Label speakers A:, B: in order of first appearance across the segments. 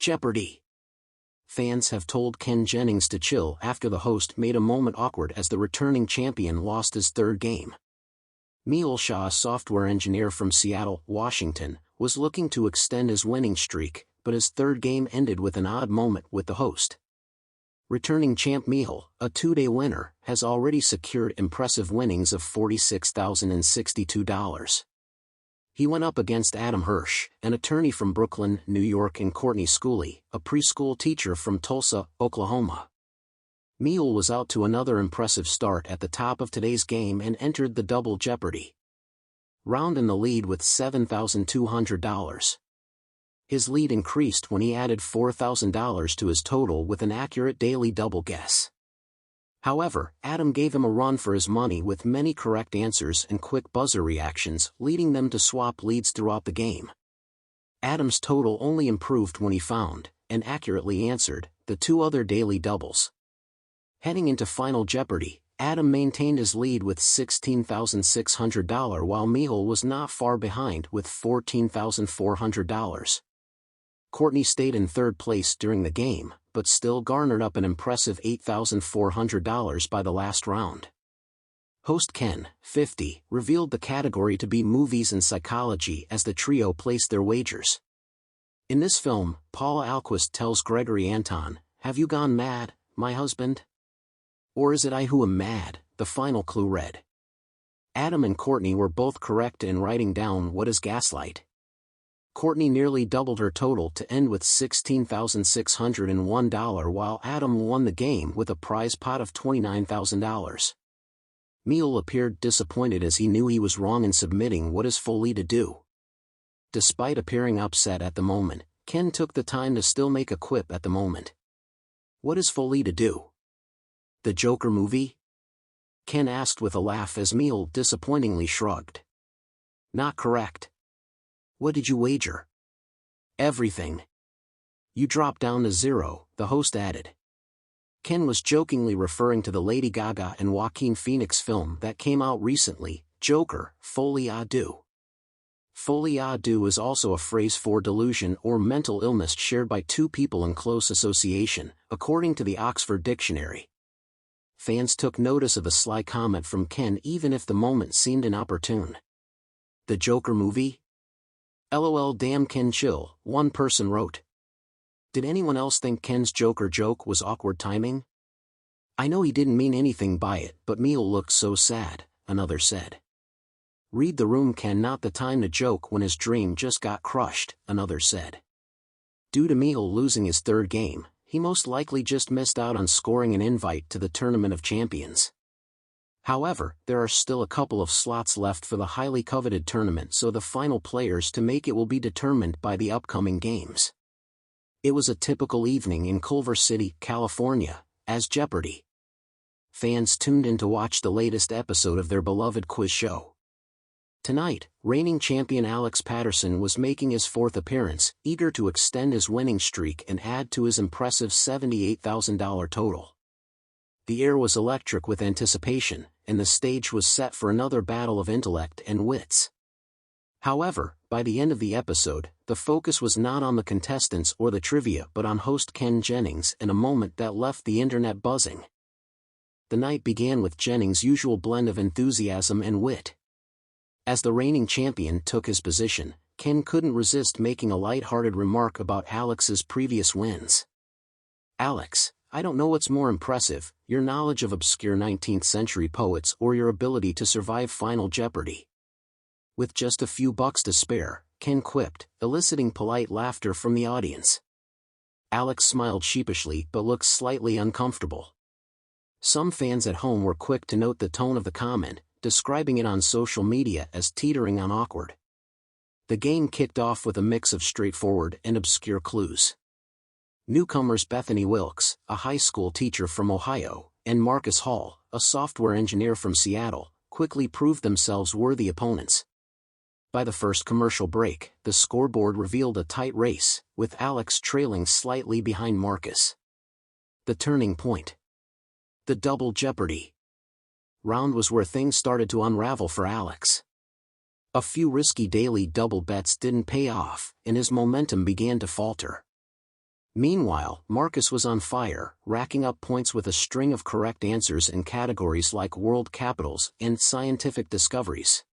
A: Jeopardy! Fans have told Ken Jennings to chill after the host made a moment awkward as the returning champion lost his third game. Miel, a software engineer from Seattle, Washington, was looking to extend his winning streak, but his third game ended with an odd moment with the host. Returning champ Miel, a two-day winner, has already secured impressive winnings of $46,062. He went up against Adam Hirsch, an attorney from Brooklyn, New York, and Courtney Schooley, a preschool teacher from Tulsa, Oklahoma. Miel was out to another impressive start at the top of today's game and entered the double Jeopardy round in the lead with $7,200. His lead increased when he added $4,000 to his total with an accurate daily double guess. However, Adam gave him a run for his money with many correct answers and quick buzzer reactions, leading them to swap leads throughout the game. Adam's total only improved when he found, and accurately answered, the two other daily doubles. Heading into Final Jeopardy, Adam maintained his lead with $16,600 while Miel was not far behind with $14,400. Courtney stayed in third place during the game, but still garnered up an impressive $8,400 by the last round. Host Ken, 50, revealed the category to be movies and psychology as the trio placed their wagers. In this film, Paula Alquist tells Gregory Anton, "Have you gone mad, my husband? Or is it I who am mad?" The final clue read. Adam and Courtney were both correct in writing down what is gaslight. Courtney nearly doubled her total to end with $16,601 while Adam won the game with a prize pot of $29,000. Miel appeared disappointed as he knew he was wrong in submitting what is fully to do. Despite appearing upset at the moment, Ken took the time to still make a quip at the moment. What is fully to do? The Joker movie? Ken asked with a laugh as Miel disappointingly shrugged. Not correct. What did you wager? Everything. You dropped down to zero, the host added. Ken was jokingly referring to the Lady Gaga and Joaquin Phoenix film that came out recently, Joker, folie à deux. Folie à deux is also a phrase for delusion or mental illness shared by two people in close association, according to the Oxford Dictionary. Fans took notice of a sly comment from Ken even if the moment seemed inopportune. The Joker movie? LOL, damn Ken, chill, one person wrote. Did anyone else think Ken's Joker joke was awkward timing? I know he didn't mean anything by it, but Miel looked so sad, another said. Read the room, Ken, not the time to joke when his dream just got crushed, another said. Due to Miel losing his third game, he most likely just missed out on scoring an invite to the Tournament of Champions. However, there are still a couple of slots left for the highly coveted tournament, so the final players to make it will be determined by the upcoming games. It was a typical evening in Culver City, California, as Jeopardy! Fans tuned in to watch the latest episode of their beloved quiz show. Tonight, reigning champion Alex Patterson was making his fourth appearance, eager to extend his winning streak and add to his impressive $78,000 total. The air was electric with anticipation, and the stage was set for another battle of intellect and wits. However, by the end of the episode, the focus was not on the contestants or the trivia but on host Ken Jennings in a moment that left the internet buzzing. The night began with Jennings' usual blend of enthusiasm and wit. As the reigning champion took his position, Ken couldn't resist making a light-hearted remark about Alex's previous wins. Alex, I don't know what's more impressive, your knowledge of obscure 19th-century poets or your ability to survive Final Jeopardy. With just a few bucks to spare, Ken quipped, eliciting polite laughter from the audience. Alex smiled sheepishly but looked slightly uncomfortable. Some fans at home were quick to note the tone of the comment, describing it on social media as teetering on awkward. The game kicked off with a mix of straightforward and obscure clues. Newcomers Bethany Wilkes, a high school teacher from Ohio, and Marcus Hall, a software engineer from Seattle, quickly proved themselves worthy opponents. By the first commercial break, the scoreboard revealed a tight race, with Alex trailing slightly behind Marcus. The turning point. The double Jeopardy round was where things started to unravel for Alex. A few risky daily double bets didn't pay off, and his momentum began to falter. Meanwhile, Marcus was on fire, racking up points with a string of correct answers in categories like world capitals and scientific discoveries.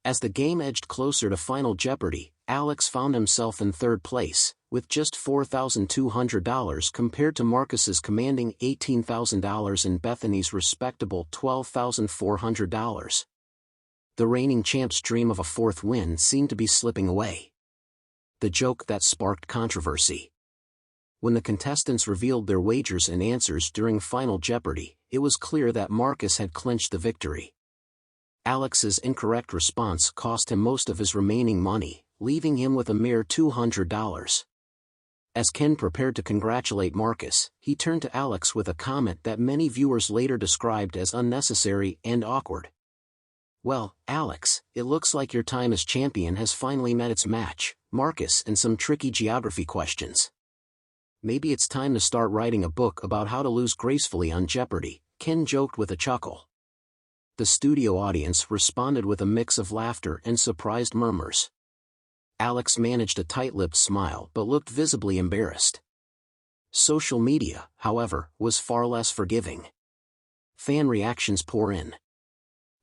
A: As the game edged closer to Final Jeopardy, Alex found himself in third place, with just $4,200 compared to Marcus's commanding $18,000 and Bethany's respectable $12,400. The reigning champ's dream of a fourth win seemed to be slipping away. The joke that sparked controversy. When the contestants revealed their wagers and answers during Final Jeopardy, it was clear that Marcus had clinched the victory. Alex's incorrect response cost him most of his remaining money, leaving him with a mere $200. As Ken prepared to congratulate Marcus, he turned to Alex with a comment that many viewers later described as unnecessary and awkward. "Well, Alex, it looks like your time as champion has finally met its match, Marcus, and some tricky geography questions. Maybe it's time to start writing a book about how to lose gracefully on Jeopardy," Ken joked with a chuckle. The studio audience responded with a mix of laughter and surprised murmurs. Alex managed a tight-lipped smile but looked visibly embarrassed. Social media, however, was far less forgiving. Fan reactions pour in.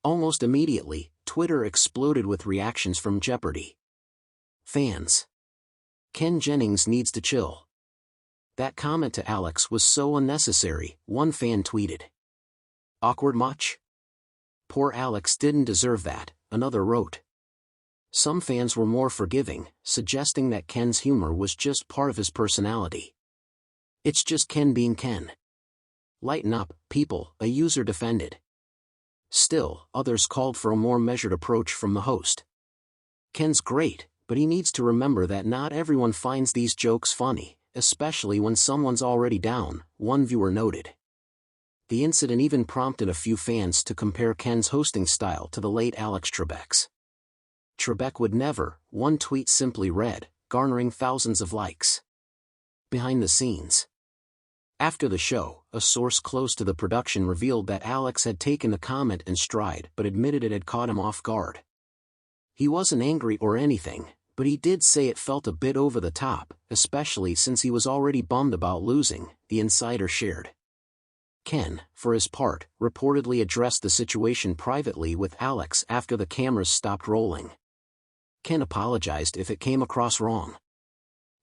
A: Almost immediately, Twitter exploded with reactions from Jeopardy! Fans. "Ken Jennings needs to chill." That comment to Alex was so unnecessary, one fan tweeted. "Awkward much? Poor Alex didn't deserve that," another wrote. Some fans were more forgiving, suggesting that Ken's humor was just part of his personality. "It's just Ken being Ken. Lighten up, people," a user defended. Still, others called for a more measured approach from the host. "Ken's great, but he needs to remember that not everyone finds these jokes funny, especially when someone's already down," one viewer noted. The incident even prompted a few fans to compare Ken's hosting style to the late Alex Trebek's. "Trebek would never," one tweet simply read, garnering thousands of likes. Behind the scenes. After the show, a source close to the production revealed that Alex had taken the comment in stride but admitted it had caught him off guard. He wasn't angry or anything, but he did say it felt a bit over the top, especially since he was already bummed about losing, the insider shared. Ken, for his part, reportedly addressed the situation privately with Alex after the cameras stopped rolling. Ken apologized if it came across wrong.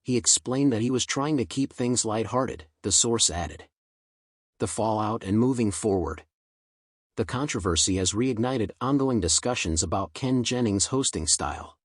A: He explained that he was trying to keep things lighthearted, the source added. The fallout and moving forward. The controversy has reignited ongoing discussions about Ken Jennings' hosting style.